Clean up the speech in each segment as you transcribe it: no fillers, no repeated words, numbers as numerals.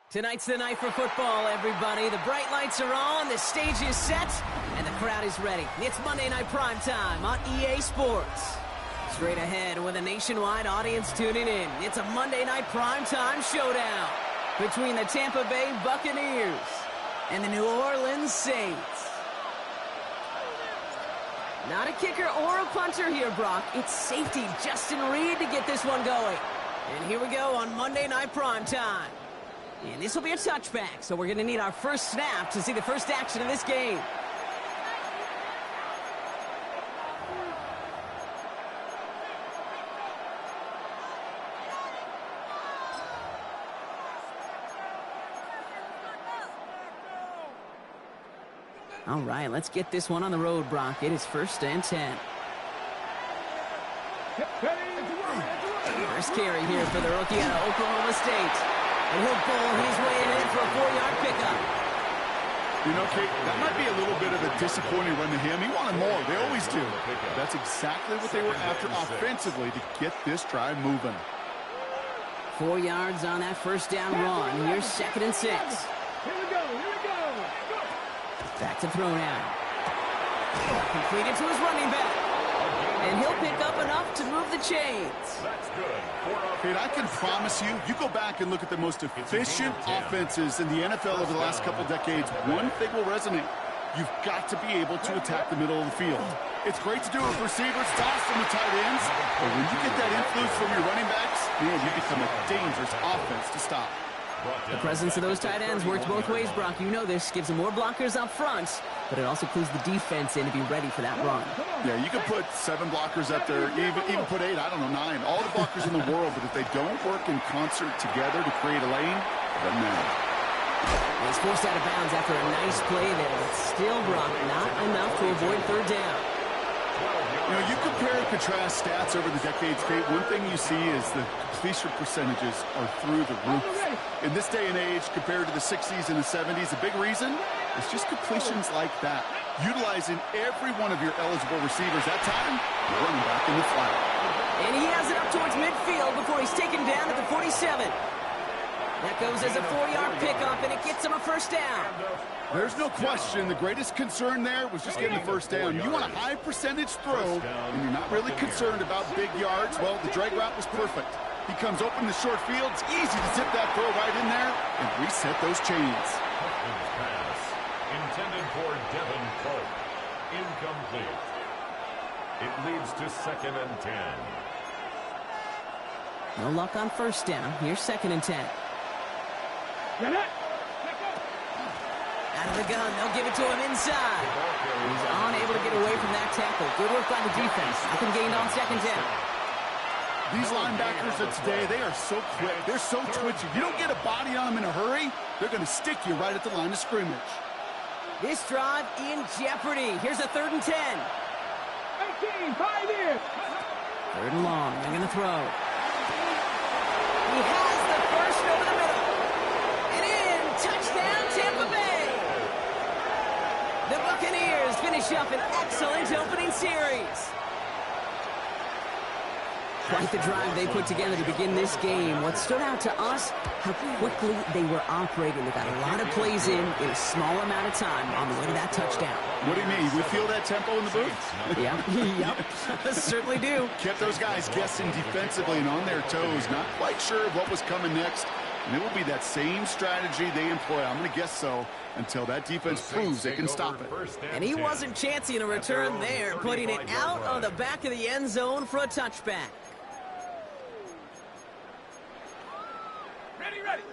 Tonight's the night for football, everybody. The bright lights are on, the stage is set, and the crowd is ready. It's Monday Night Primetime on EA Sports. Straight ahead with a nationwide audience tuning in. It's a Monday Night Primetime showdown between the Tampa Bay Buccaneers and the New Orleans Saints. Not a kicker or a punter here, Brock. It's safety Justin Reid to get this one going. And here we go on Monday Night Primetime. And this will be a touchback, so we're going to need our first snap to see the first action of this game. All right, let's get this one on the road, Brock. It is 1st and 10. First carry here for the rookie out of Oklahoma State. And he'll bowl his way in for a 4-yard pickup. You know, Kate, that might be a little bit of a disappointing run to him. He wanted more. They always do. That's exactly what they were after offensively to get this drive moving. 4 yards on that first down run. Here's 2nd and 6. Here we go. Back to throw now. Completed to his running back. And he'll pick up enough to move the chains. That's good. Kate, I can promise you, you go back and look at the most efficient offenses in the NFL over the last couple decades, one thing will resonate. You've got to be able to attack the middle of the field. It's great to do it with receivers, toss from the tight ends, but when you get that influence from your running backs, man, you become a dangerous offense to stop. The presence of those tight ends works both ways, Brock. You know this. Gives them more blockers up front, but it also clues the defense in to be ready for that run. Yeah, you can put 7 blockers up there, even put 8, I don't know, 9. All the blockers in the world, but if they don't work in concert together to create a lane, it doesn't matter. He's forced out of bounds after a nice play there, but still, Brock, not enough to avoid 3rd down. You know, you compare and contrast stats over the decades, Kate. One thing you see is the completion percentages are through the roof. In this day and age, compared to the 60s and the 70s, a big reason is just completions like that. Utilizing every one of your eligible receivers. That time, you're running back in the flat. And he has it up towards midfield before he's taken down at the 47. That goes as a 4-yard pickup, and it gets him a 1st down. There's no question. The greatest concern there was just getting the 1st down. You want a high percentage throw, and you're not really concerned about big yards. Well, the drag route was perfect. He comes open in the short field. It's easy to zip that throw right in there and reset those chains. Pass intended for Devin Polk. Incomplete. It leads to 2nd and 10. No luck on 1st down. Here's 2nd and 10. Out of the gun, they'll give it to him inside. He's unable to get away from that tackle. Good work by the defense. Nothing gained on 2nd down. These linebackers of today, they are so quick. They're so twitchy. You don't get a body on them in a hurry, they're going to stick you right at the line of scrimmage. This drive in jeopardy. Here's a 3rd and 10. 18, 5 here. 3rd and long. They're going to throw. He has the first over the middle. And in. Touchdown, Tampa Bay. The Buccaneers finish up an excellent opening series. Quite the drive they put together to begin this game. What stood out to us, how quickly they were operating. They got a lot of plays in a small amount of time on the way to that touchdown. What do you mean? We feel that tempo in the booth? Yep. Certainly do. Kept those guys guessing defensively and on their toes, not quite sure of what was coming next. And it will be that same strategy they employ. I'm going to guess so until that defense proves they can stop it. And he wasn't chancing a return there, putting it out on the back of the end zone for a touchback.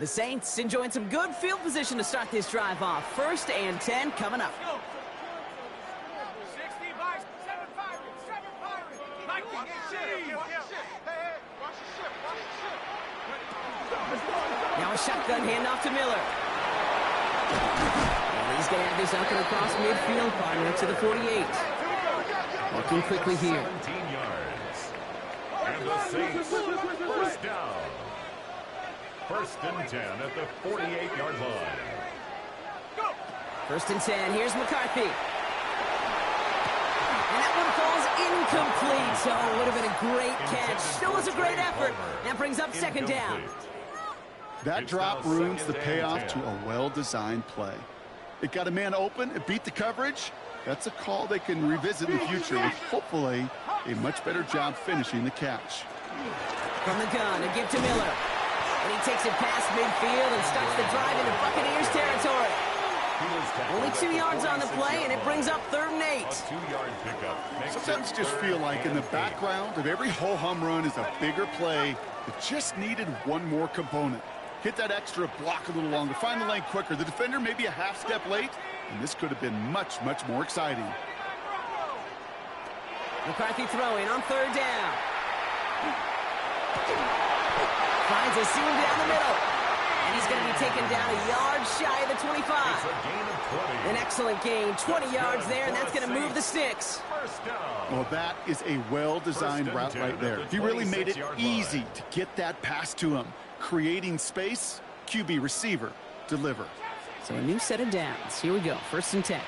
The Saints enjoying some good field position to start this drive off. 1st and 10 coming up. Now a shotgun handoff to Miller. And he's going to have this up and across midfield, partner, to the 48. Working quickly here. 17 yards. And the Saints 1st down. 1st and 10 at the 48-yard line. 1st and 10. Here's McCarthy. And that one falls incomplete. So it would have been a great catch. Still was a great effort. That brings up 2nd down. That drop ruins the payoff to a well-designed play. It got a man open, it beat the coverage. That's a call they can revisit in the future with hopefully a much better job finishing the catch. From the gun, a give to Miller. And he takes it past midfield and starts the drive into Buccaneers territory. Only 2 yards on the play, and it brings up 3rd and 8. Two-yard pickup. Sometimes just feel like in the background of every ho-hum run is a bigger play that just needed one more component. Hit that extra block a little longer, find the lane quicker. The defender may be a half step late, and this could have been much, much more exciting. McCarthy throwing on 3rd down. Finds a seam down the middle. And he's going to be taken down a yard shy of the 25. It's a gain of 20. An excellent gain, 20 yards there, and that's going to move the sticks. First down. Well, that is a well-designed route right there. He really made it easy to get that pass to him. Creating space, QB receiver, deliver. So a new set of downs. Here we go, 1st and 10.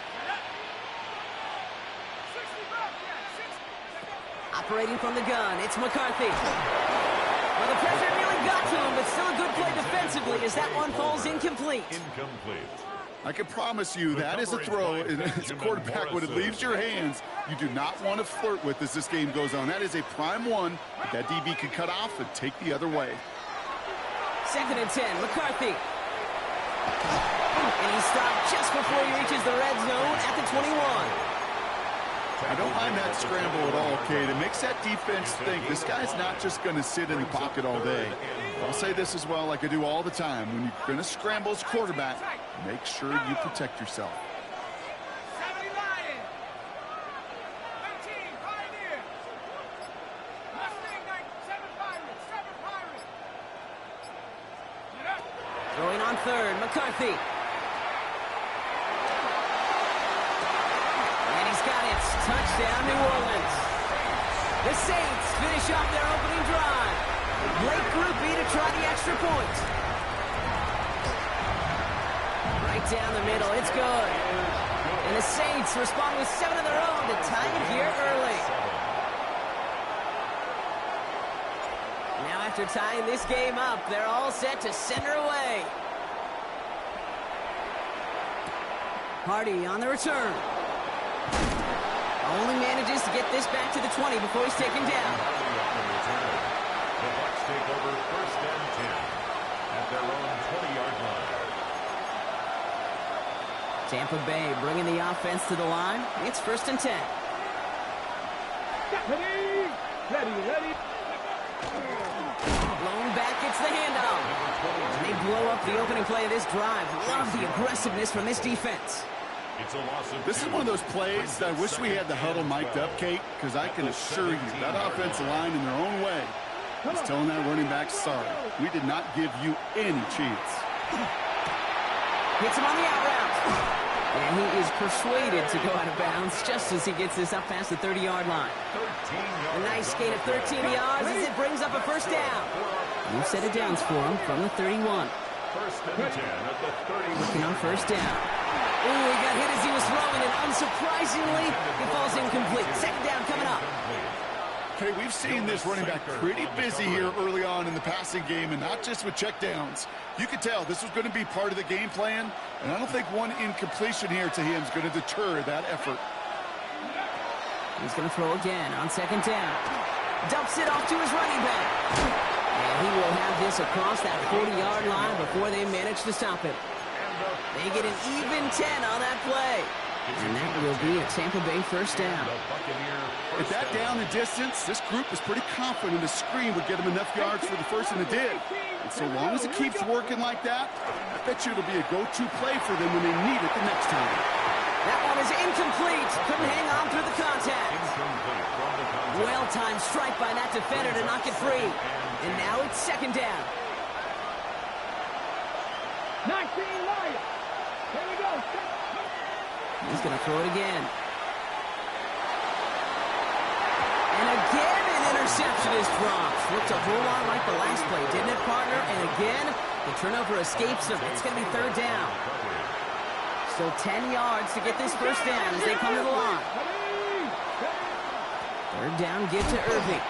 Operating from the gun, it's McCarthy. Well, the pressure nearly got to him, but still a good play defensively as that one falls incomplete. Incomplete. I can promise you that is a throw as a quarterback when it leaves your hands you do not want to flirt with as this game goes on. That is a prime one that that DB can cut off and take the other way. 2nd and 10, McCarthy. And he stopped just before he reaches the red zone at the 21. I don't mind that scramble at all, Kate. It makes that defense think this guy's not just going to sit in the pocket all day. I'll say this as well, like I do all the time. When you're going to scramble as quarterback, make sure you protect yourself. 70 Lions. 13 Pioneers. Mustang 7 Pirates. 7 Pirates. Get up. Throwing on 3rd, McCarthy. Touchdown, New Orleans. The Saints finish off their opening drive. Blake Grupe to try the extra point. Right down the middle, it's good. And the Saints respond with 7 of their own to tie it here early. Now after tying this game up, they're all set to send her away. Hardy on the return. Only manages to get this back to the 20 before he's taken down. The Bucs take over 1st and 10 at their own 20-yard line. Tampa Bay bringing the offense to the line. It's 1st and 10. Ready. Ready. Blown back, it's the handoff. And they blow up the opening play of this drive. Love the aggressiveness from this defense. It's a loss of This is one of those plays that I wish we had the huddle mic'd up, Kate, because I can assure you that offensive line in their own way is telling that running back, sorry, we did not give you any chance. Hits him on the out route. And he is persuaded to go out of bounds just as he gets this up past the 30-yard line. A nice gain of 13 yards as it brings up a 1st down. New set of downs for him from the 31. 1st and 10 at the 30. Looking on 1st down. Ooh, he got hit as he was throwing, and unsurprisingly, he falls incomplete. 2nd down coming up. Okay, we've seen this running back pretty busy here early on in the passing game, and not just with checkdowns. You could tell this was going to be part of the game plan, and I don't think one incompletion here to him is going to deter that effort. He's going to throw again on 2nd down. Dumps it off to his running back. And he will have this across that 40-yard line before they manage to stop it. They get an even 10 on that play. And that will be a Tampa Bay 1st down. At that down and distance, this group was pretty confident the screen would get them enough yards for the 1st, and it did. And so long as it keeps working like that, I bet you it'll be a go-to play for them when they need it the next time. That one is incomplete. Couldn't hang on through the contact. Well-timed strike by that defender to knock it free. And now it's 2nd down. 19 Lions. Here we go. He's going to throw it again. And again, an interception is dropped. Looked a whole lot like the last play, didn't it, partner? And again, the turnover escapes them. It's going to be 3rd down. Still 10 yards to get this 1st down as they come to the line. 3rd down, give to Irving.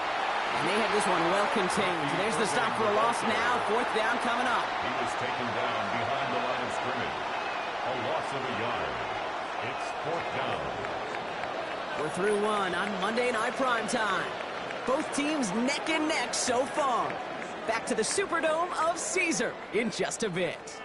And they have this one well contained. There's the stop for a loss now. 4th down coming up. He was taken down behind the line of scrimmage. A loss of a yard. It's 4th down. We're through one on Monday Night Primetime. Both teams neck and neck so far. Back to the Superdome of Caesar in just a bit.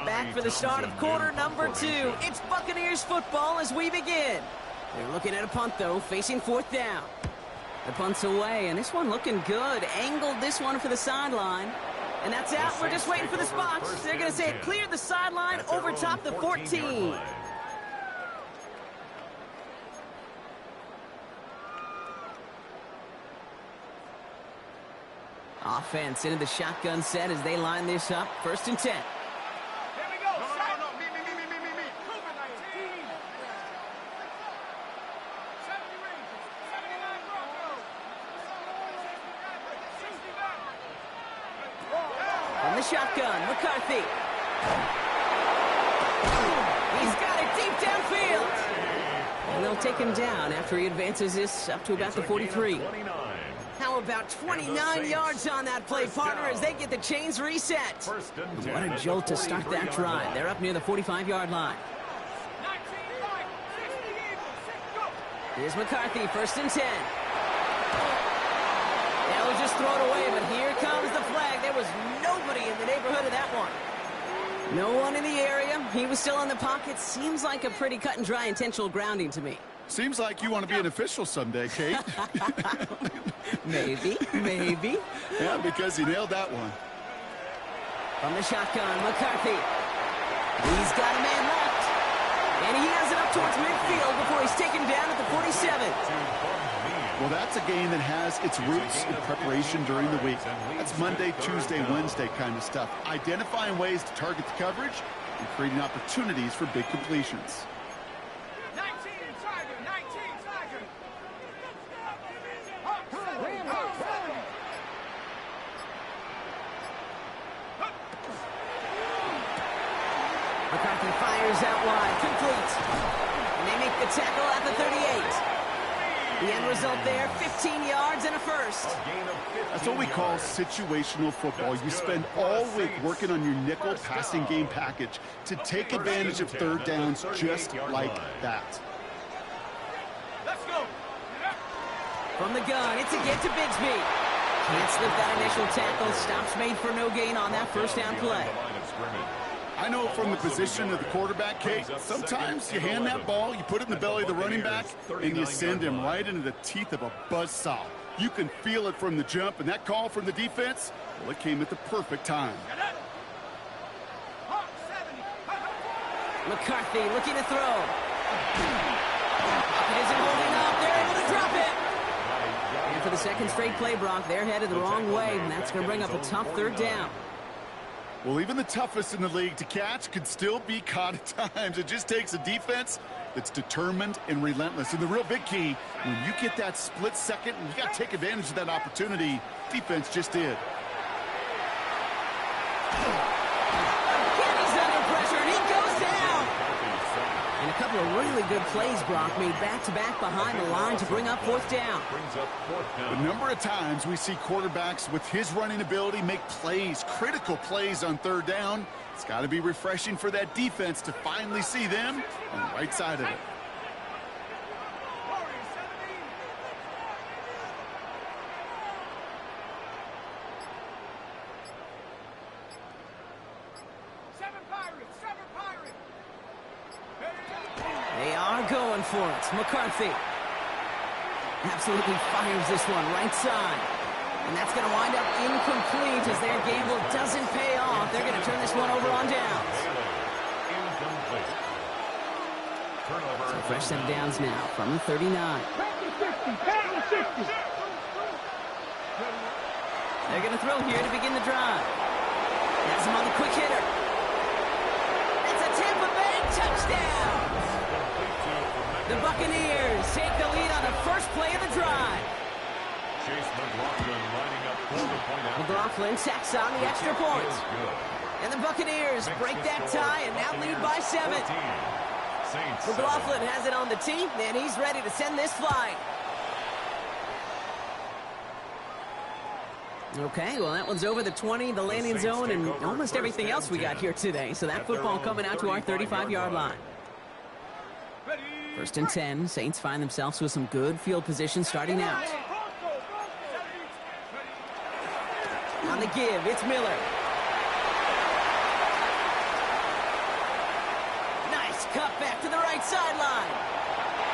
Back for the start of quarter number 2. It's Buccaneers football as we begin. They're looking at a punt, though, facing 4th down. The punt's away, and this one looking good. Angled this one for the sideline. And that's out. We're just waiting for the spots. They're going to say it cleared the sideline over top the 14. Offense into the shotgun set as they line this up. 1st and 10. The shotgun, McCarthy. He's got it deep downfield. And they'll take him down after he advances this up to about the 43. How about 29 yards on that play, partner, as they get the chains reset. What a jolt to start that drive. They're up near the 45-yard line. Here's McCarthy, 1st and 10. They'll just throw it away, but here comes the flag. There was nobody in the neighborhood of that one. No one in the area. He was still in the pocket. Seems like a pretty cut and dry intentional grounding to me. Seems like you want to be an official someday, Kate. Maybe. Yeah, because he nailed that one. From the shotgun, McCarthy. He's got a man left. And he has it up towards midfield before he's taken down at the 47. Well, that's a game that has its roots in preparation during the week. That's Monday, Tuesday, Wednesday kind of stuff. Identifying ways to target the coverage and creating opportunities for big completions. 19 Tiger. McCarthy fires out wide, complete. And they make the tackle at the 38. The end result there, 15 yards and a 1st. That's what we call situational football. You spend all week working on your nickel passing game package to take advantage of 3rd downs just like that. Let's go. From the gun, it's again to Bigsby. Can't slip that initial tackle. Stops made for no gain on that 1st down play. I know from the position of the quarterback, Kate, sometimes you hand that ball, you put it in the belly of the running back, and you send him right into the teeth of a buzzsaw. You can feel it from the jump, and that call from the defense, well, it came at the perfect time. McCarthy looking to throw. It isn't holding up. They're able to drop it. And for the 2nd straight play, Brock, they're headed the wrong way, and that's going to bring up a tough 3rd down. Well, even the toughest in the league to catch could still be caught at times. It just takes a defense that's determined and relentless. And the real big key, when you get that split second, and you got to take advantage of that opportunity, defense just did. He's under pressure, and he goes down. And a couple of really good plays, Brock, made back-to-back behind the line to bring up 4th down. The number of times we see quarterbacks with his running ability make plays, critical plays on 3rd down. It's got to be refreshing for that defense to finally see them on the right side of it. They are going for it. McCarthy absolutely fires this one right side. And that's going to wind up incomplete as their gamble doesn't pay off. They're going to turn this one over on downs. turnover. So fresh set of downs now from the 39. They're going to throw here to begin the drive. Has him on the quick hitter. It's a Tampa Bay touchdown. The Buccaneers take the lead on the first play of the drive. Chase McLaughlin lining up for the point after. McLaughlin tacks on the extra point. And the Buccaneers break that tie and now lead by 7. McLaughlin has it on the tee, and he's ready to send this flying. Okay, well, that one's over the 20, the landing zone, and almost everything else we got here today. So that football coming out to our 35-yard line. 1st and 10, Saints find themselves with some good field position starting out. On the give, it's Miller. Nice cut back to the right sideline.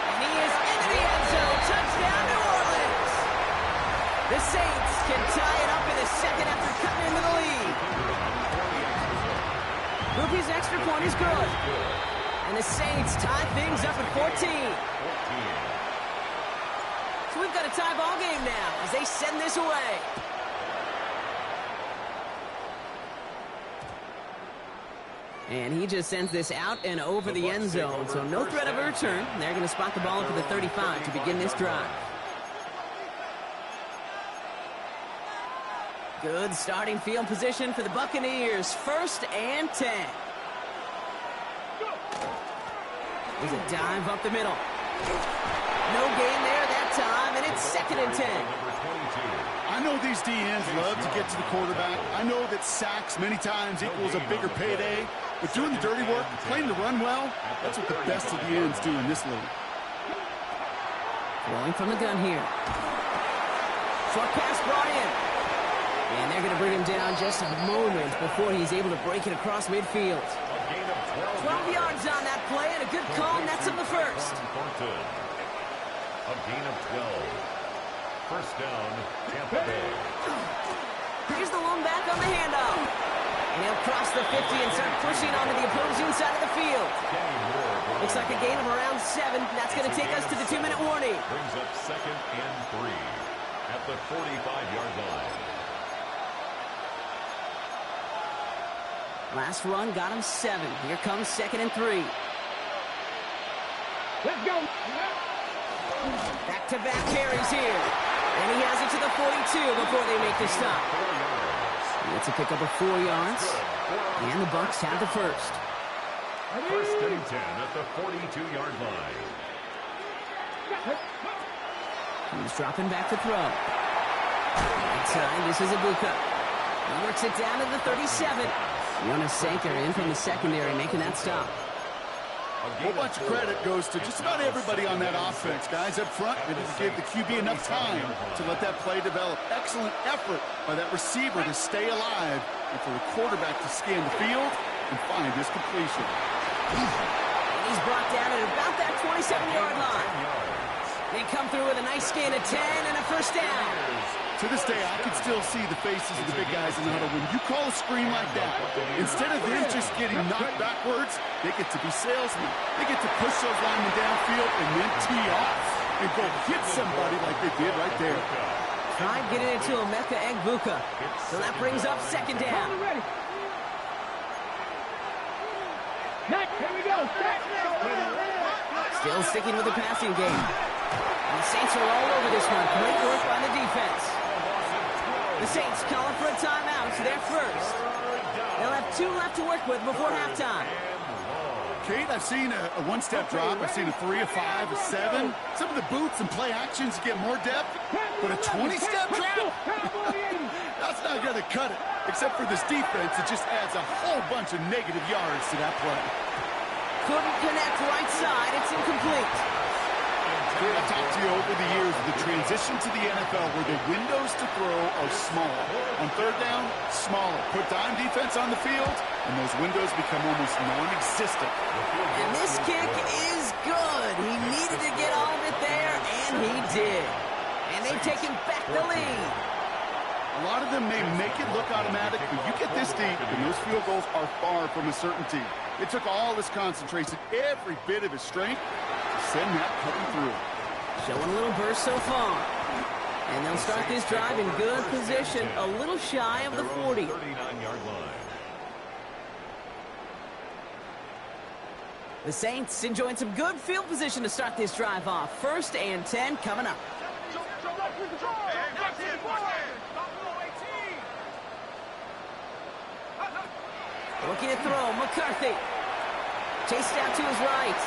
And he is into the end zone. Touchdown, New Orleans. The Saints can tie it up in the second after cutting into the lead. Ruby's extra point is good. And the Saints tie things up at 14. So we've got a tie ball game now as they send this away. And he just sends this out and over the end zone. So no threat of a return. They're going to spot the ball up to the 35 to begin this drive. Good starting field position for the Buccaneers. 1st and 10. There's a dive up the middle. No gain there that time, and it's 2nd and 10. I know these DNs love to get to the quarterback. I know that sacks many times equals a bigger payday. But doing the dirty work, playing the run well, that's what the best of the ends do in this league. Throwing from the gun here. Short pass brought in. And they're going to bring him down just a moment before he's able to break it across midfield. 12 yards on that play and a good call, and that's up the first. A gain of 12. 1st down, Tampa Bay. Here's the lone back on the handoff. And he'll cross the 50 and start pushing onto the opposing side of the field. Looks like a gain of around 7. That's going to take us to the 2-minute warning. Brings up 2nd and 3 at the 45-yard line. Last run got him 7. Here comes 2nd and 3. Let's go. Back-to-back carries here. And he has it to the 42 before they make the stop. It's a pickup of 4 yards. And the Bucs have the first. 1st and 10 at the 42-yard line. He's dropping back to throw. Inside, this is Ibuka. He works it down to the 37. Sanker in from the secondary, making that stop. A whole bunch of credit goes to just about everybody on that offense. Guys up front, they didn't give the QB enough time to let that play develop. Excellent effort by that receiver to stay alive and for the quarterback to scan the field and find his completion. And he's brought down at about that 27-yard line. They come through with a nice gain of 10 and a 1st down. To this day, I can still see the faces of the big guys in the huddle. When you call a screen like that, instead of them just getting knocked backwards, they get to be salesmen. They get to push those linemen downfield and then tee off and go hit somebody like they did right there. Tried getting it to Emeka Egbuka. So that brings up 2nd down. Next, here we go. Still sticking with the passing game. And the Saints are all over this one. Great work by the defense. The Saints calling for a timeout. They're first. They'll have 2 left to work with before halftime. Kate, I've seen a one-step drop. I've seen a 3, a 5, a 7. Some of the boots and play actions get more depth. But a 20-step drop? That's not going to cut it. Except for this defense, it just adds a whole bunch of negative yards to that play. Couldn't connect right side. It's incomplete. I've talked to you over the years of the transition to the NFL where the windows to throw are small. On 3rd down, smaller. Put dime defense on the field, and those windows become almost non-existent. And this kick is good. He needed to get all of it there, and he did. And they've taken back the lead. A lot of them may make it look automatic, but you get this deep, and those field goals are far from a certainty. It took all his concentration, every bit of his strength, to send that cutting through. Showing a little burst so far. And they'll start this drive in good position, a little shy of the 40. 39-yard line. The Saints enjoying some good field position to start this drive off. 1st and 10 coming up. Looking to throw, McCarthy. Chased out to his right.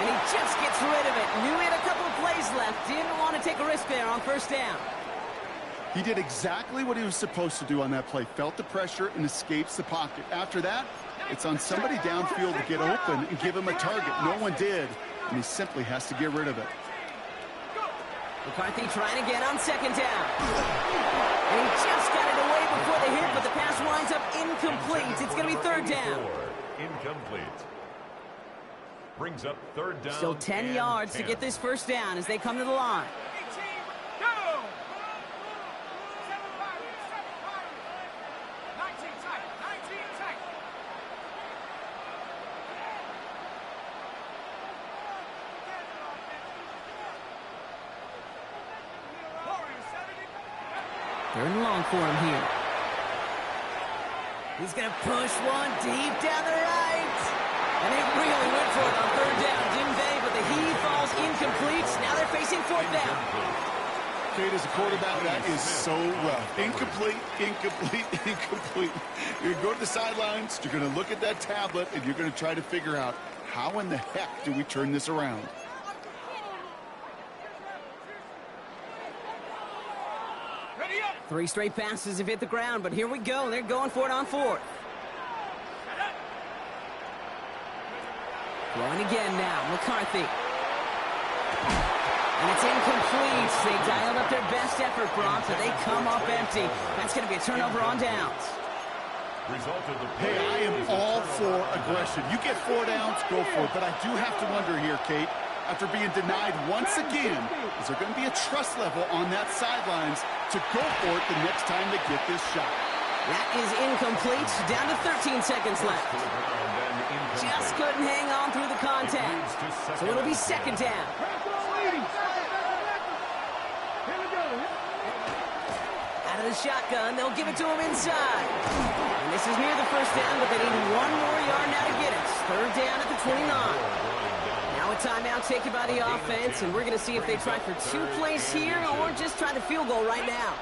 And he just gets rid of it. Knew he had a couple of plays left. Didn't want to take a risk there on 1st down. He did exactly what he was supposed to do on that play. Felt the pressure and escapes the pocket. After that, it's on somebody downfield to get open and give him a target. No one did, and he simply has to get rid of it. McCarthy trying again on 2nd down. And he just got it away before the hit, but the pass winds up incomplete. It's going to be 3rd down. Incomplete. Brings up 3rd down. Still 10 yards to get this 1st down as they come to the line. Third and long for him here. He's going to push one deep down the right. And they really went for it on 3rd down, didn't they? But the heave falls incomplete. Now they're facing 4th down. Kate, as a quarterback, that is so rough. Incomplete, incomplete, incomplete. You're going to go to the sidelines, you're going to look at that tablet, and you're going to try to figure out how in the heck do we turn this around. Three straight passes have hit the ground, but here we go. They're going for it on 4th. Throwing again now, McCarthy. And it's incomplete. They dialed up their best effort, Brock, but they come up empty. That's going to be a turnover on downs. Hey, I am all for aggression. You get 4 downs, go for it. But I do have to wonder here, Kate, after being denied once again, is there going to be a trust level on that sidelines to go for it the next time they get this shot? That is incomplete. Down to 13 seconds left. Just couldn't hang on through the contact. So it'll be 2nd down. Out of the shotgun, they'll give it to him inside. And this is near the 1st down, but they need 1 more yard now to get it. 3rd down at the 29. Now a timeout taken by the offense, and we're going to see if they try for 2 plays here or just try the field goal right now.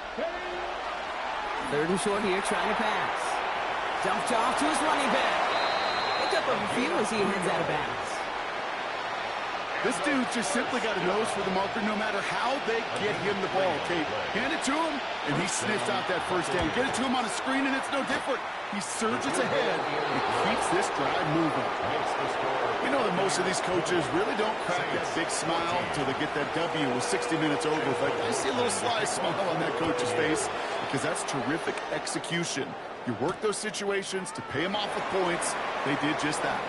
3rd and short here, trying to pass. Dumped off to his running back. Pick up a few as he heads out of bounds. This dude just simply got a nose for the marker no matter how they get him the ball. Kate, hand it to him, and he sniffs out that 1st down. Get it to him on a screen, and it's no different. He surges ahead and keeps this drive moving. You know that most of these coaches really don't crack that big smile until they get that W with 60 minutes over. But I see a little sly smile on that coach's face because that's terrific execution. You work those situations to pay them off with points. They did just that.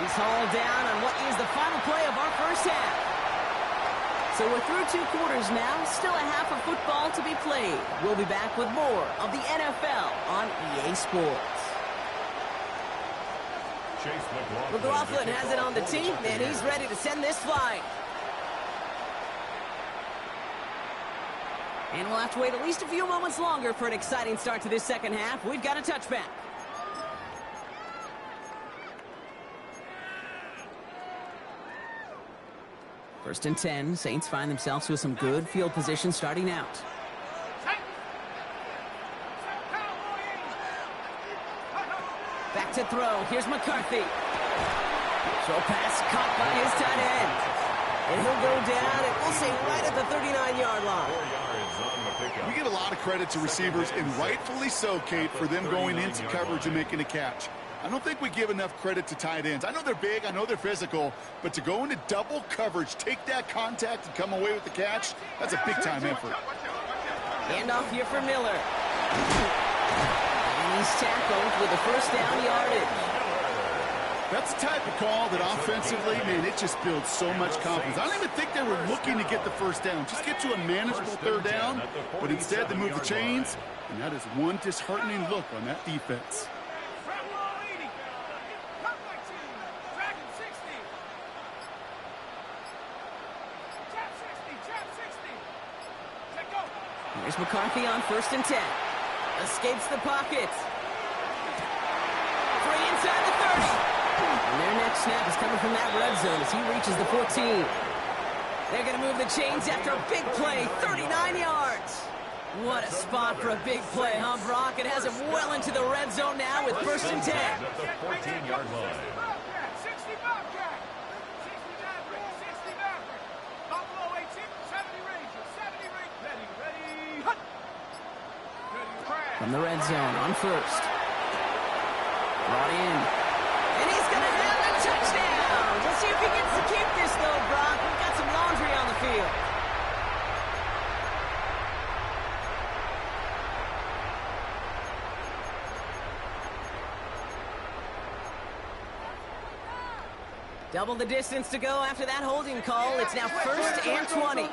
He's hauled down on what is the final play of our 1st half. So we're through 2 quarters now. Still a half of football to be played. We'll be back with more of the NFL on EA Sports. McLaughlin has it on the team, and he's ready to send this flying. And we'll have to wait at least a few moments longer for an exciting start to this 2nd half. We've got a touchback. First and 10, Saints find themselves with some good field position starting out. Back to throw. Here's McCarthy. Short pass caught by his tight end. And he'll go down, and we'll say right at the 39-yard line. We give a lot of credit to receivers, and rightfully so, Kate, for them going into coverage and making a catch. I don't think we give enough credit to tight ends. I know they're big, I know they're physical, but to go into double coverage, take that contact, and come away with the catch, that's a big-time effort. Handoff here for Miller. And he's tackled with the 1st down yardage. That's the type of call that offensively, man, it just builds so much confidence. I don't even think they were looking to get the first down. Just get to a manageable third down, but instead they move the chains, and that is one disheartening look on that defense. Here's McCarthy on 1st and 10. Escapes the pocket. Free inside the 30. And their next snap is coming from that red zone as he reaches the 14. They're going to move the chains after a big play, 39 yards. What a spot for a big play, huh, Brock? It has him well into the red zone now with 1st and 10. At the 14-yard line. From the red zone on 1st. Brought in. And he's going to have a touchdown. Let's see if he gets to keep this, though, Brock. We've got some laundry on the field. Double the distance to go after that holding call. It's now 1st and 20.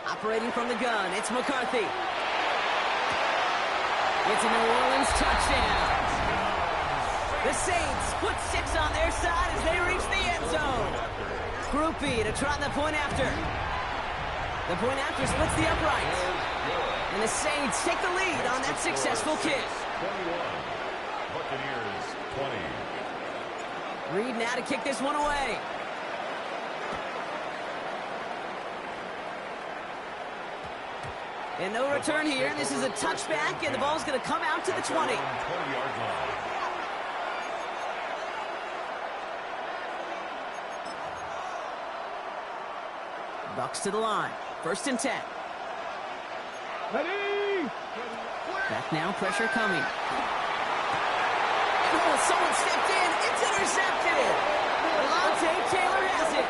Operating from the gun, it's McCarthy. It's a New Orleans touchdown. The Saints put 6 on their side as they reach the end zone. Group B to try the point after. The point after splits the uprights. And the Saints take the lead on that successful kick. 21. Buccaneers 20. Reed now to kick this one away. And no return here. This is a touchback, and the ball's going to come out to the 20. 20-yard line. Bucks to the line. 1st and 10. Ready? Back now, pressure coming. Oh, someone stepped in. It's intercepted. Alontae Taylor has it.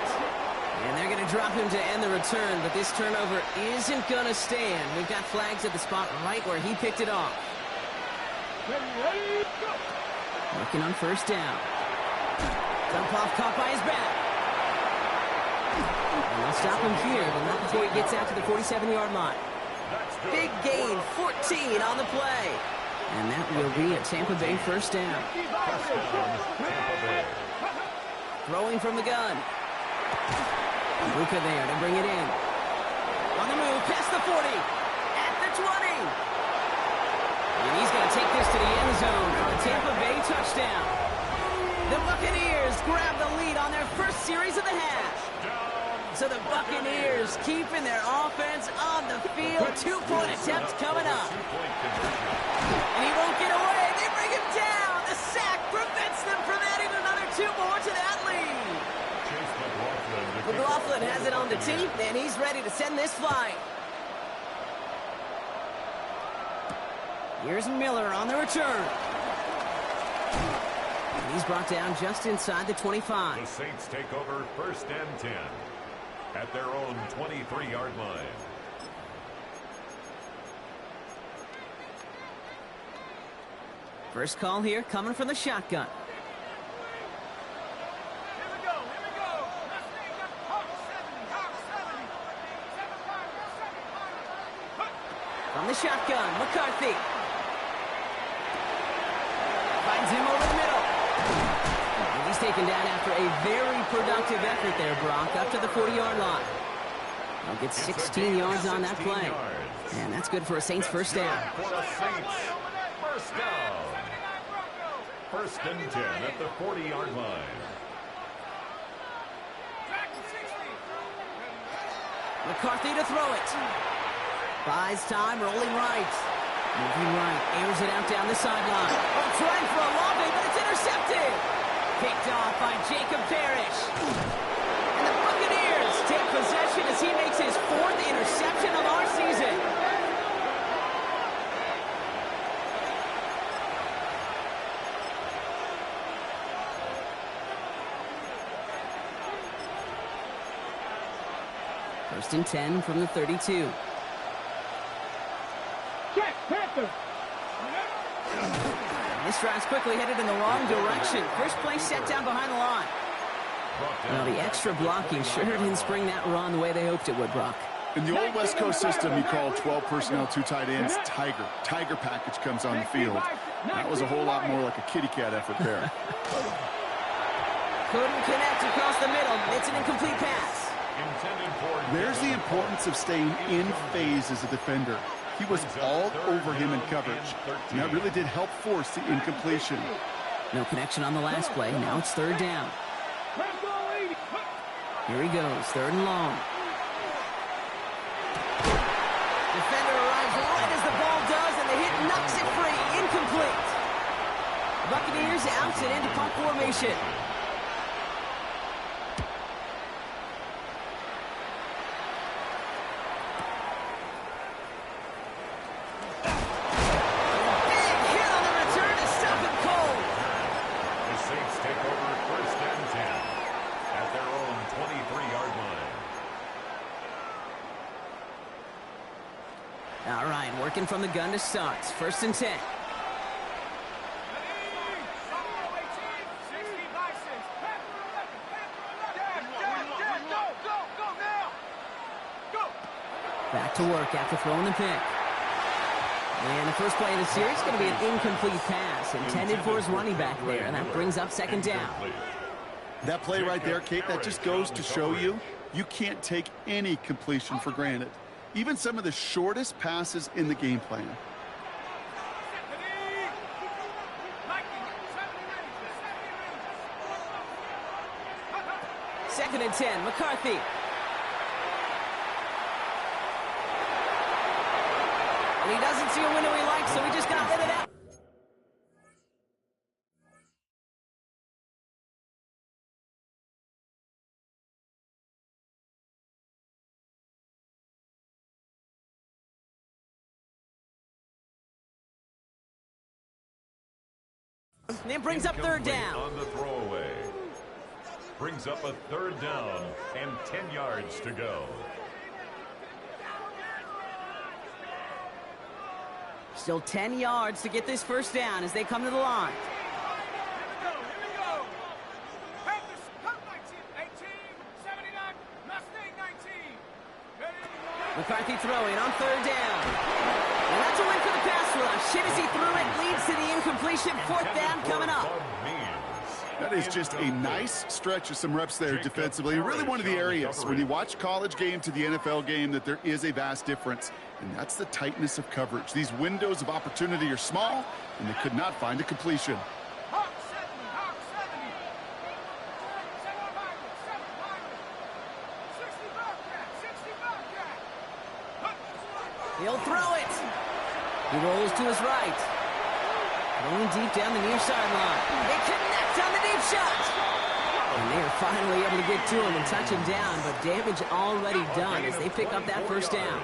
And they're going to drop him to end the return, but this turnover isn't going to stand. We've got flags at the spot right where he picked it off. Ready? Go. Working on 1st down. Dump off caught by his back. And they'll stop him here, but not before he gets out to the 47-yard line. Big gain, 14 on the play. And that will be a Tampa Bay 1st down. Throwing from the gun. Luka there to bring it in. On the move, past the 40. At the 20. And he's going to take this to the end zone for a Tampa Bay touchdown. The Buccaneers grab the lead on their first series of the half. So the Buccaneers keeping their offense on the field. 2-point attempt coming up. And he won't get away. They bring him down. The sack prevents them from adding another 2 more to that lead. McLaughlin has it on the tee, and he's ready to send this flying. Here's Miller on the return. And he's brought down just inside the 25. The Saints take over 1st and 10 at their own 23-yard line. First call here coming from the shotgun. From the shotgun, McCarthy. Finds him over the middle. And he's taken down after a very productive effort there, Brock, up to the 40-yard line. They'll get 16 yards on that play. And that's good for a Saints 1st down. For the Saints, 1st down. 1st and 10 at the 40-yard line. McCarthy to throw it. Buys time, rolling right. Moving right, airs it out down the sideline. Oh, trying for a long way, but it's intercepted. Picked off by Jacob Parrish. And the Buccaneers take possession as he makes his 4th interception of our season. First and 10 from the 32. Check, Panther. This drive's quickly headed in the wrong direction. First play set down behind the line. Well, the extra blocking sure didn't spring that run the way they hoped it would, Brock. In the old West Coast system, you call 12 personnel, 2 tight ends, Tiger. Tiger package comes on the field. That was a whole lot more like a kitty cat effort there. Couldn't connect across the middle. It's an incomplete pass. There's the importance of staying in phase as a defender. He was all over him in coverage, and that really did help force the incompletion. No connection on the last play. Now it's third down. Here he goes, third and long. Defender arrives right as the ball does, and the hit knocks it free. Incomplete. Buccaneers out and into punt formation. All right, working from the gun to start. First and 10. Back to work after throwing the pick. And the first play of the series is going to be an incomplete pass intended for his running back there, and that brings up second down. That play right there, Kate, that just goes to show you can't take any completion for granted. Even some of the shortest passes in the game plan. Second and 10, McCarthy. And he doesn't see a window he likes, so he just got rid of that. And it brings up third down. On the throwaway. Brings up a third down and 10 yards to go. Still 10 yards to get this first down as they come to the line. McCarthy throwing on third down. And that's a win for the pass rush. Shinesy threw it, leads to the incompletion. Fourth down coming up. That is just a nice stretch of some reps there defensively. Really one of the areas when you watch college game to the NFL game that there is a vast difference. And that's the tightness of coverage. These windows of opportunity are small, and they could not find a completion. He'll throw it. He rolls to his right. Going deep down the near sideline. They connect on the deep shot. And they are finally able to get to him and touch him down, but damage already done as they pick up that first down.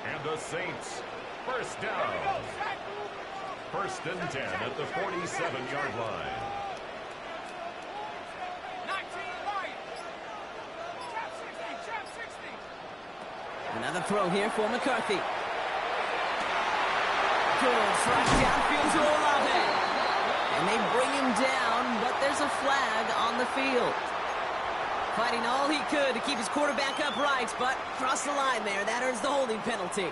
And the Saints, first down. First and 10 at the 47-yard line. Another throw here for McCarthy. Good slash downfield to Olave. And they bring him down, but there's a flag on the field. Fighting all he could to keep his quarterback upright, but crossed the line there. That earns the holding penalty.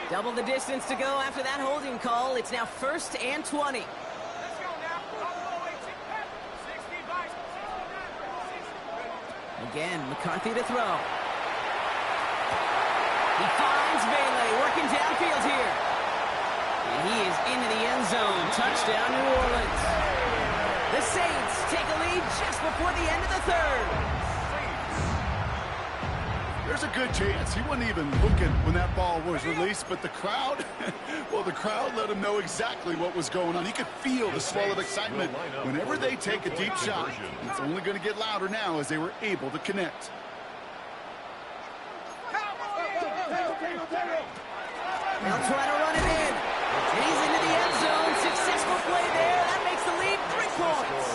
Double the distance to go after that holding call. It's now first and 20. Again, McCarthy to throw. He finds Bailey working downfield here. And he is into the end zone. Touchdown, New Orleans. The Saints take a lead just before the end of the third. There's a good chance he wasn't even looking when that ball was released, but the crowd, well, the crowd let him know exactly what was going on. He could feel the swell of excitement. Whenever they take a deep shot, it's only going to get louder now as they were able to connect. They'll try to run it in. He's into the end zone. Successful play there. That makes the lead 3 points.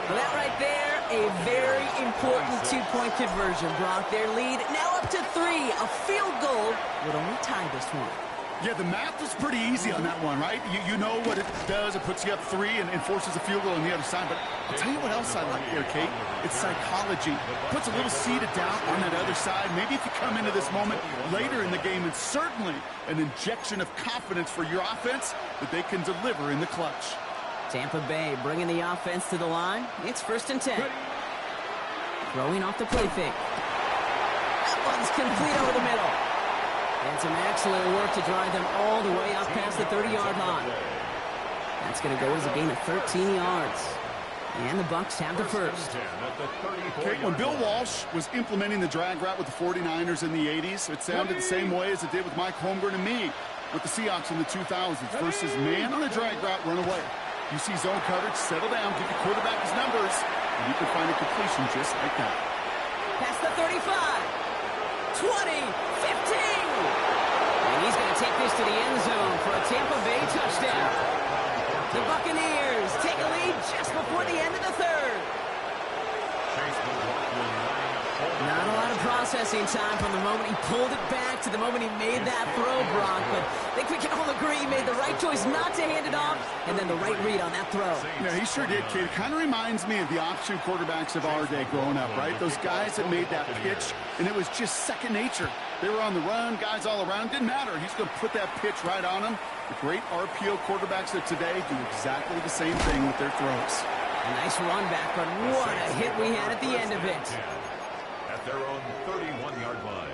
So that right there, a very important two-point conversion, Brock. Their lead now up to 3. A field goal would only tie this one. Yeah, the math was pretty easy on that one, right? You know what it does. It puts you up 3 and forces a field goal on the other side. But I'll tell you what else I like there, Kate. It's psychology. Puts a little seed of doubt on that other side. Maybe if you come into this moment later in the game, and certainly an injection of confidence for your offense that they can deliver in the clutch. Tampa Bay bringing the offense to the line. It's 1st and 10. Throwing off the play fake. That one's complete over the middle. And some excellent work to drive them all the way up past the 30-yard line. That's going to go as a gain of 13 yards. And the Bucs have the first. Okay, when Bill Walsh was implementing the drag route with the 49ers in the 80s, it sounded the same way as it did with Mike Holmgren and me with the Seahawks in the 2000s versus man on a drag route, run away. You see zone coverage, settle down, give your quarterback his numbers, and you can find a completion just like that. Past the 35, 20, 15. And he's going to take this to the end zone for a Tampa Bay touchdown. The Buccaneers take a lead just before the end of the third. Not a lot of processing time from the moment he pulled it back to the moment he made that throw, Brock. But I think we can all agree he made the right choice not to hand it off, and then the right read on that throw. Yeah, he sure did, kid. It kind of reminds me of the option quarterbacks of our day growing up, right? Those guys that made that pitch, and it was just second nature. They were on the run, guys all around. Didn't matter. He's going to put that pitch right on them. The great RPO quarterbacks of today do exactly the same thing with their throws. A nice run back, but what a hit we had at the end of it. At their own 31-yard line.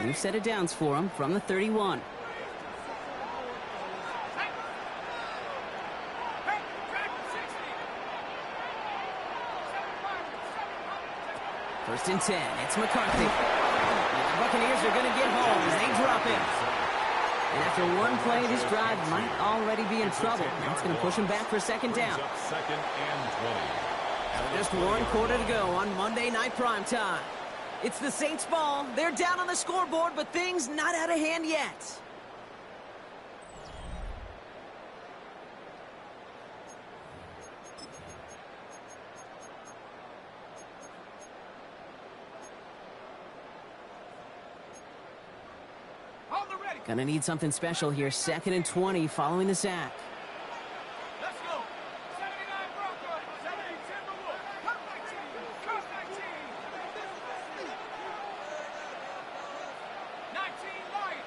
New set of downs for him from the 31. First and 10. It's McCarthy. And the Buccaneers are going to get home as they drop him. And after one play, this drive might already be in trouble. That's going to push him back for second down. Second and 20. Just 1 quarter to go on Monday Night Primetime. It's the Saints ball. They're down on the scoreboard, but things not out of hand yet. Gonna need something special here. 2nd and 20 following the sack. Let's go. 79 Broncos. 70 Timberwolves. Cut 19. Cut 19. 19 Lions.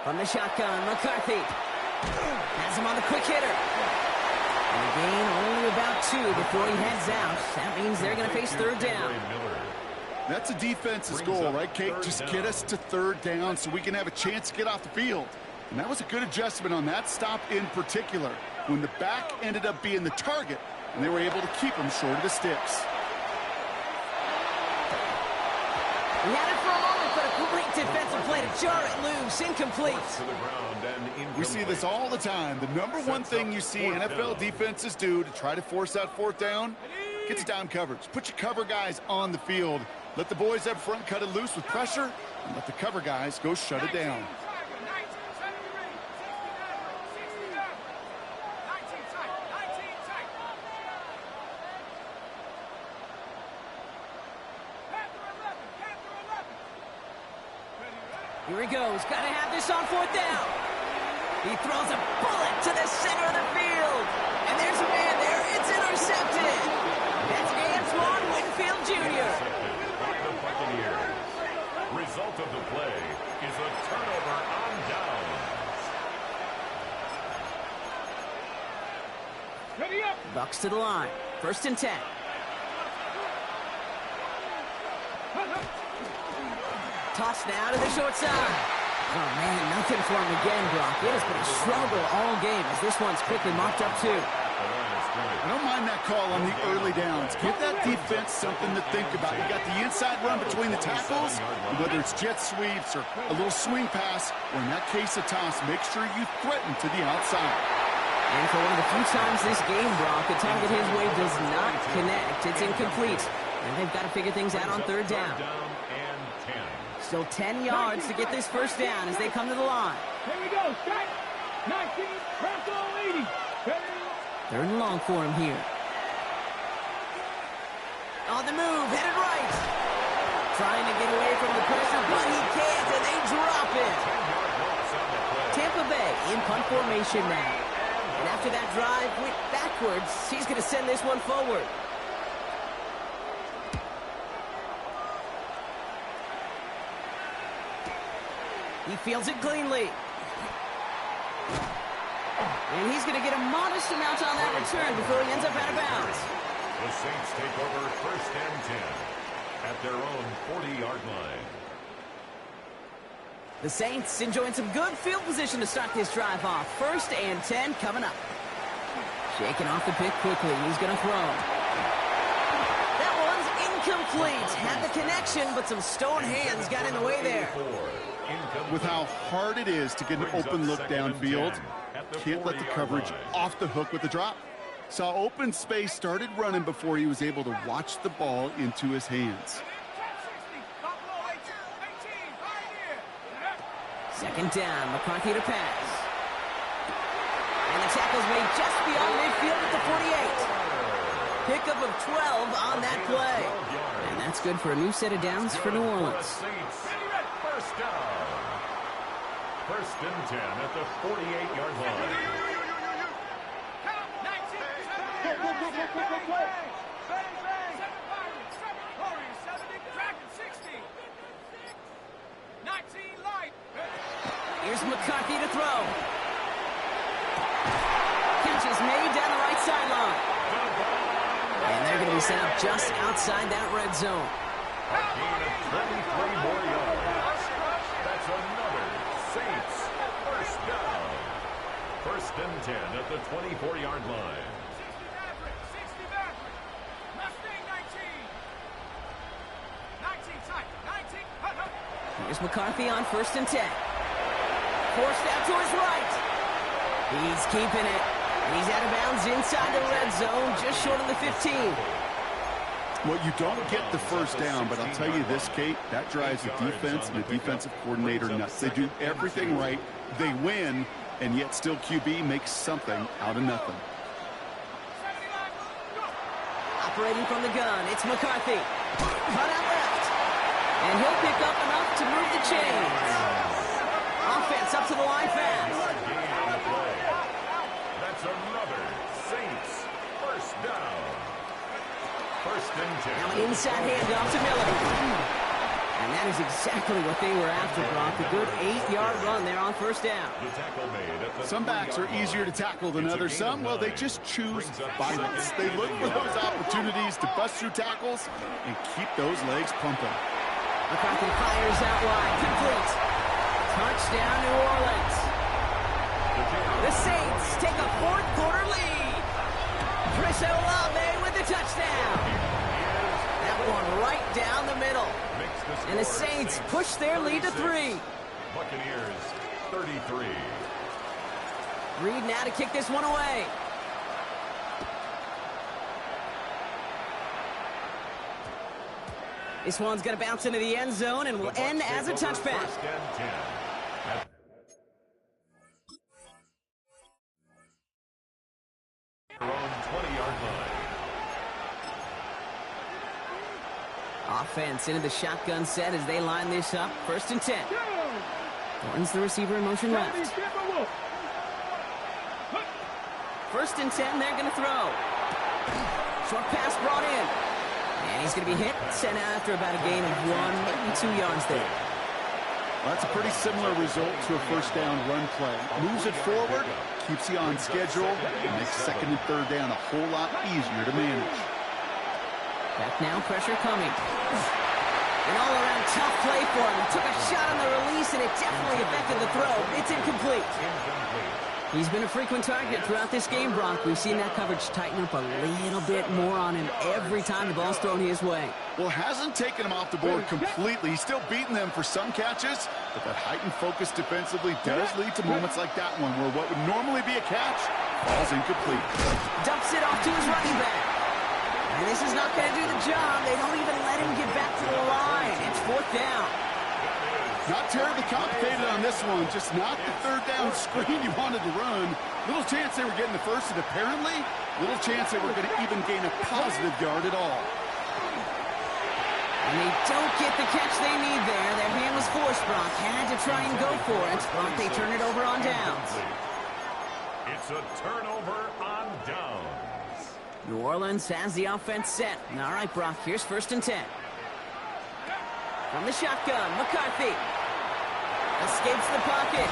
From the shotgun, McCarthy has him on the quick hitter. And a gain only about 2 before he heads out. That means they're going to face third down. That's a defense's goal, right, Kate? Just get us to third down so we can have a chance to get off the field. And that was a good adjustment on that stop in particular, when the back ended up being the target, and they were able to keep him short of the sticks. He had it for a moment, but a great defensive play to jar it loose. Incomplete. We see this all the time. The number one thing you see NFL defenses do to try to force that fourth down, get to down coverage. Put your cover guys on the field. Let the boys up front cut it loose with pressure, and let the cover guys go shut it down. Here he goes. Got to have this on 4th down. He throws a bullet to the center of the field. And there's a man there. It's intercepted. That's Antoine Winfield Jr. Result of the play is a turnover on downs. Ready up. Bucks to the line. 1st and 10. Toss now to the short side. Oh, man, nothing for him again, Brock. It has been a struggle all game as this one's quickly mopped up, too. I don't mind that call on the early downs. Give that defense something to think about. You got the inside run between the tackles, whether it's jet sweeps or a little swing pass, or in that case a toss, make sure you threaten to the outside. And for one of the few times this game, Brock, the target his way does not connect. It's incomplete. And they've got to figure things out on 3rd down. Still 10 yards to get this first down as they come to the line. Here we go. Strike. 19. Bronco 80. 3rd and long for him here. the move, headed right. Trying to get away from the pressure, but he can't, and they drop it. Tampa Bay in punt formation now. And after that drive went backwards, he's going to send this one forward. He fields it cleanly. And he's going to get a modest amount on that return before he ends up out of bounds. The Saints take over 1st and 10 at their own 40-yard line. The Saints enjoying some good field position to start this drive off. 1st and 10 coming up. Shaking off the pick quickly. He's going to throw. That one's incomplete. Had the connection, but some stone hands got in the way there. With how hard it is to get an open look downfield, can't let the coverage off the hook with the drop. Saw open space, started running before he was able to watch the ball into his hands. 2nd down, McCarthy to pass. And the tackle's made just beyond midfield at the 48. Pickup of 12 on that play. And that's good for a new set of downs for New Orleans. 1st down. 1st and 10 at the 48-yard line. 19 light. Here's McCarthy to throw. Catch is made down the right sideline. And they're going to be set up just outside that red zone. A gain of 23 more yards. That's another Saints 1st down. 1st and 10 at the 24-yard line. 60 Maverick. Mustang 19. 19 tight. 19. Here's McCarthy on 1st and 10. Forced out to his right. He's keeping it. He's out of bounds inside the red zone, just short of the 15. Well, you don't get the 1st down, but I'll tell you this, Kate, that drives the defense and the defensive coordinator nuts. They do everything right. They win, and yet still QB makes something out of nothing. Operating from the gun, it's McCarthy. Cut out left. And he'll pick up enough to move the chains. Offense up to the line fast. That's another Saints 1st down. 1st and 10. Now an inside handoff to Miller. And that is exactly what they were after, Brock. A good 8-yard run there on 1st down. The tackle made at the Some backs are easier to tackle than others. Some, well, they just choose violence. They look for those opportunities to bust through tackles and keep those legs pumping. McCarthy fires out wide. Complete. Touchdown, New Orleans. The Saints take a 4th quarter lead. Chris Olave with the touchdown. That one right down the middle. And the Saints push their lead to 3. Buccaneers 33. Reed now to kick this one away. This one's going to bounce into the end zone and will end as a touchback. 1st and 10. At their own 20-yard line. Offense into the shotgun set as they line this up. 1st and 10. Thornton's the receiver in motion left. 1st and 10, they're going to throw. Short pass brought in. And he's going to be hit, sent out after about a gain of 1, maybe 2 yards there. Well, that's a pretty similar result to a 1st down run play. Moves it forward, keeps you on schedule, and makes 2nd and 3rd down a whole lot easier to manage. Back now, pressure coming. An all-around tough play for him. He took a shot on the release, and it definitely affected the throw. It's incomplete. He's been a frequent target throughout this game, Brock. We've seen that coverage tighten up a little bit more on him every time the ball's thrown his way. Well, hasn't taken him off the board completely. He's still beating them for some catches, but that heightened focus defensively does lead to moments like that one where what would normally be a catch falls incomplete. Dumps it off to his running back. And this is not going to do the job. They don't even let him get back to the line. It's 4th down. Not terribly complicated on this one. Just not the 3rd down screen you wanted to run. Little chance they were getting the 1st, and apparently little chance they were going to even gain a positive yard at all. And they don't get the catch they need there. Their hand was forced, Brock. Had to try and go for it, but they turn it over on downs. It's a turnover on downs. New Orleans has the offense set. All right, Brock, here's 1st and 10. From the shotgun, McCarthy. Escapes the pocket.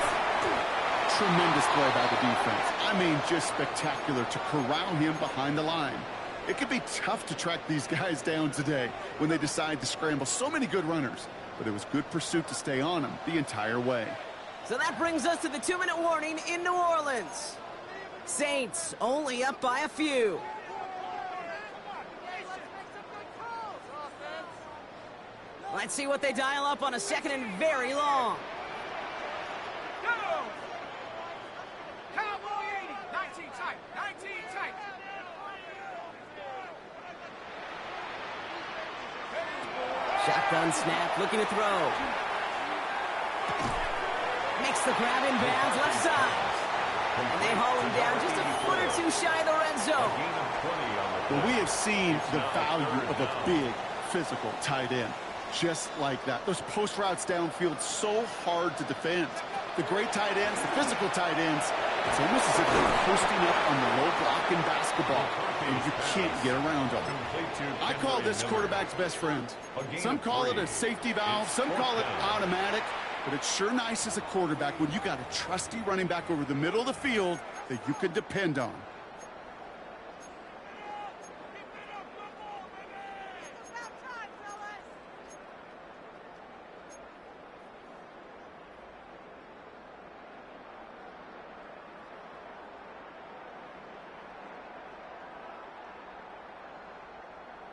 Tremendous play by the defense. I mean, just spectacular to corral him behind the line. It can be tough to track these guys down today when they decide to scramble. So many good runners, but it was good pursuit to stay on them the entire way. So that brings us to the 2-minute warning in New Orleans. Saints only up by a few. Let's see what they dial up on a 2nd and very long. Go! Cowboy 80. 19 tight. 19 tight. Shotgun snap, looking to throw. Makes the grab in bounds, left side. And they haul him down just a foot or two shy of the red zone. Well, we have seen the value of a big, physical tight end. Just like that. Those post routes downfield, so hard to defend. The great tight ends, the physical tight ends, it's almost as if they're posting up on the low block in basketball, and you can't get around them. I call this quarterback's best friend. Some call it a safety valve, some call it automatic, but it's sure nice as a quarterback when you got a trusty running back over the middle of the field that you can depend on.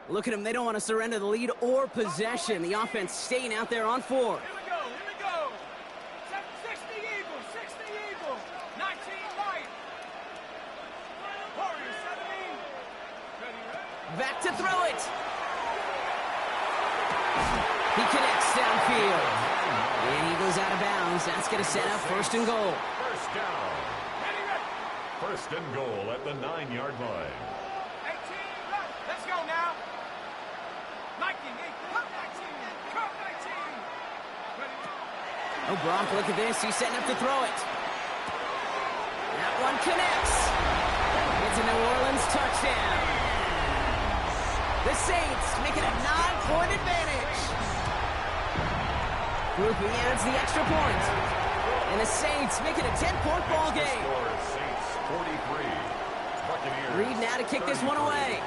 Look at them. They don't want to surrender the lead or possession. The offense staying out there on 4. Here we go. Here we go. 60 Eagles. 60 Eagles. 19 light. Warriors 17. Ready? Back to throw it. He connects downfield. And he goes out of bounds. That's going to set up 1st and goal. First down. Ready, ready. 1st and goal at the 9-yard line. 18 left. Let's go now. 19. Cut 19. Cut 19. Ready? Oh, Brock, look at this. He's setting up to throw it. That one connects. It's a New Orleans touchdown. The Saints making a 9-point advantage. Groupie adds the extra point. And the Saints making a 10-point ball game. Score Saints 43. Buccaneers Reed now to kick this one away.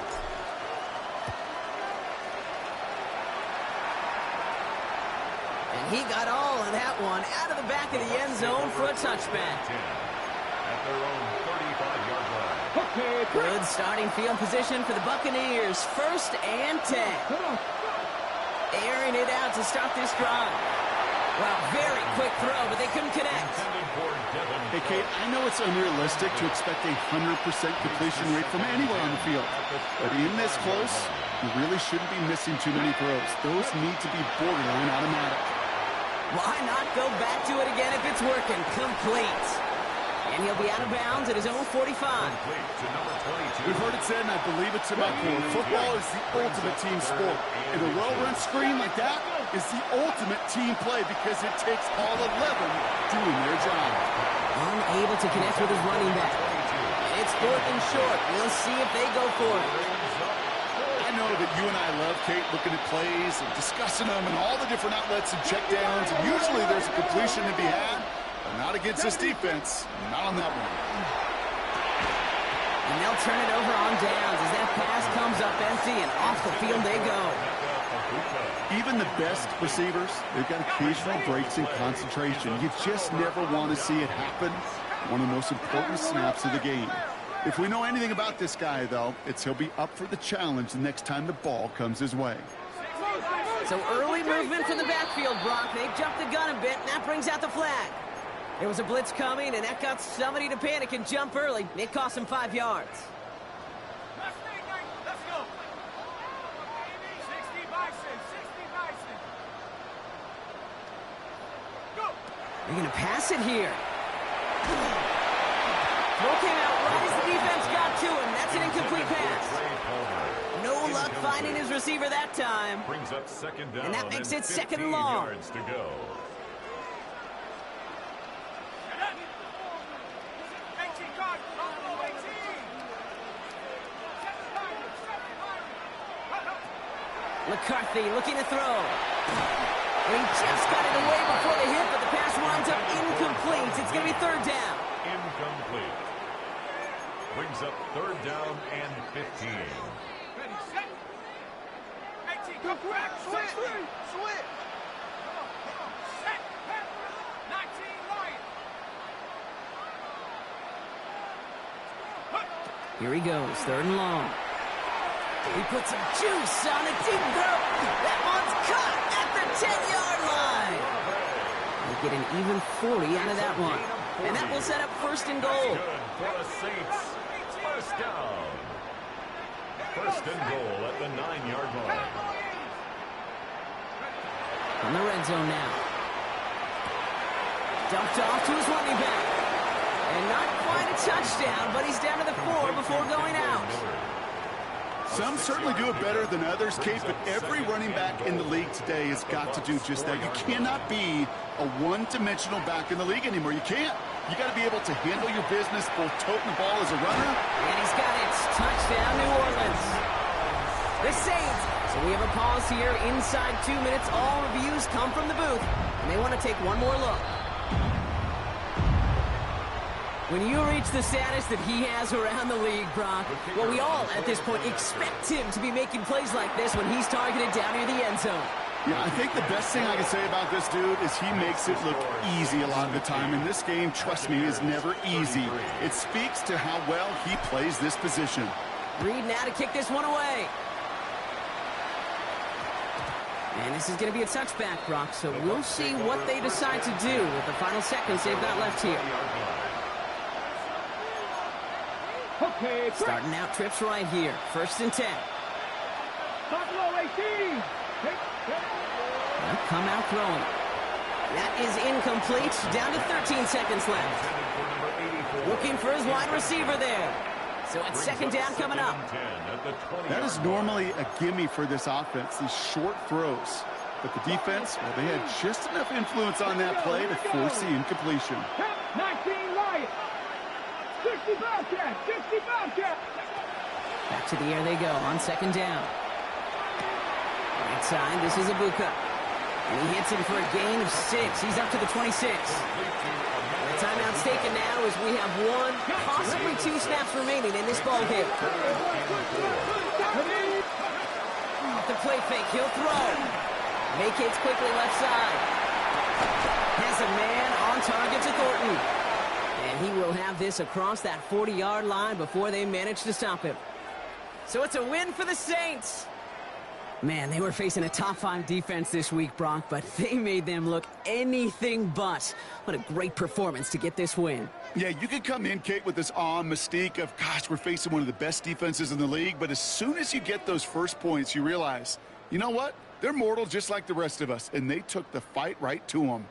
And he got all of that one out of the back of the end zone for a touchback. 10 at their own 35-yard line. Good starting field position for the Buccaneers. 1st and 10. Airing it out to start this drive. Well, very quick throw, but they couldn't connect. Hey, Kate, I know it's unrealistic to expect a 100% completion rate from anywhere on the field. But in this close, you really shouldn't be missing too many throws. Those need to be borderline automatic. Why not go back to it again if it's working? Complete. And he'll be out of bounds at his own 45. We've heard it said, and I believe it's about core. Football is the ultimate team sport. And a well-run screen like that is the ultimate team play because it takes all 11 doing their job. Unable to connect with his running back. It's 4th and short. We'll see if they go for it. I know that you and I love, Kate, looking at plays and discussing them and all the different outlets and checkdowns, and usually there's a completion to be had, but not against this defense, not on that one. And they'll turn it over on downs as that pass comes up empty and off the field they go. Even the best receivers, they've got occasional breaks in concentration. You just never want to see it happen. One of the most important snaps of the game. If we know anything about this guy, though, it's he'll be up for the challenge the next time the ball comes his way. So early movement from the backfield, Brock. They jumped the gun a bit, and that brings out the flag. There was a blitz coming, and that got somebody to panic and jump early. It cost him 5 yards. Let's go. 60 Bison. 60 Bison. Go. They're going to pass it here. Throw came out right as the defense got to him. That's an incomplete pass. No luck finding his receiver that time. Brings up second down. And that makes it 15 second and long. yards to go. 18 guard, Buffalo 18. McCarthy looking to throw. And he just got it away before the hit, but the pass winds up incomplete. It's going to be third down. Incomplete. Brings up third down and 15. Ready, set. 18, go back, switch. Switch. Set, 19, line. Here he goes, third and long. He puts some juice on a deep throw. That one's caught at the 10-yard line. They get an even 40 out of that one. And that will set up first and goal. Good for the Saints. First down. First and goal at the 9-yard line. In the red zone now. Dumped off to his running back. And not quite a touchdown, but he's down to the 4 before going out. Some certainly do it better than others, Kate, but every running back in the league today has got to do just that. You cannot be a one-dimensional back in the league anymore. You can't. You got to be able to handle your business, both toting the ball as a runner. And he's got it. Touchdown, New Orleans. The Saints. So we have a pause here. Inside 2 minutes, all reviews come from the booth. And they want to take one more look. When you reach the status that he has around the league, Brock, well, we all, at this point, expect him to be making plays like this when he's targeted down near the end zone. Yeah, I think the best thing I can say about this dude is he makes it look easy a lot of the time. And this game, trust me, is never easy. It speaks to how well he plays this position. Reed now to kick this one away. And this is going to be a touchback, Brock, so we'll see what they decide to do with the final seconds they've got left here. Okay, Starting out trips right here. First and 10. Buffalo 18. They'll come out throwing. That is incomplete. Down to 13 seconds left. Looking for his wide receiver there. So it's second down coming up. That is normally a gimme for this offense, these short throws. But the defense, well, they had just enough influence on that play to force the incompletion. 19 Lions. 65 cat. 65 cat. Back to the air they go on second down. Right side, this is Ibuka. And he hits him for a gain of 6. He's up to the 26. The timeout's taken now as we have 1, possibly 2 snaps remaining in this ball game. Off the play fake, he'll throw. Vacates quickly left side. Has a man on target to Thornton. And he will have this across that 40-yard line before they manage to stop him. So it's a win for the Saints. Man, they were facing a top-5 defense this week, Brock, but they made them look anything but. What a great performance to get this win. Yeah, you could come in, Kate, with this awe and mystique of, gosh, we're facing one of the best defenses in the league, but as soon as you get those first points, you realize, you know what? They're mortal just like the rest of us, and they took the fight right to them.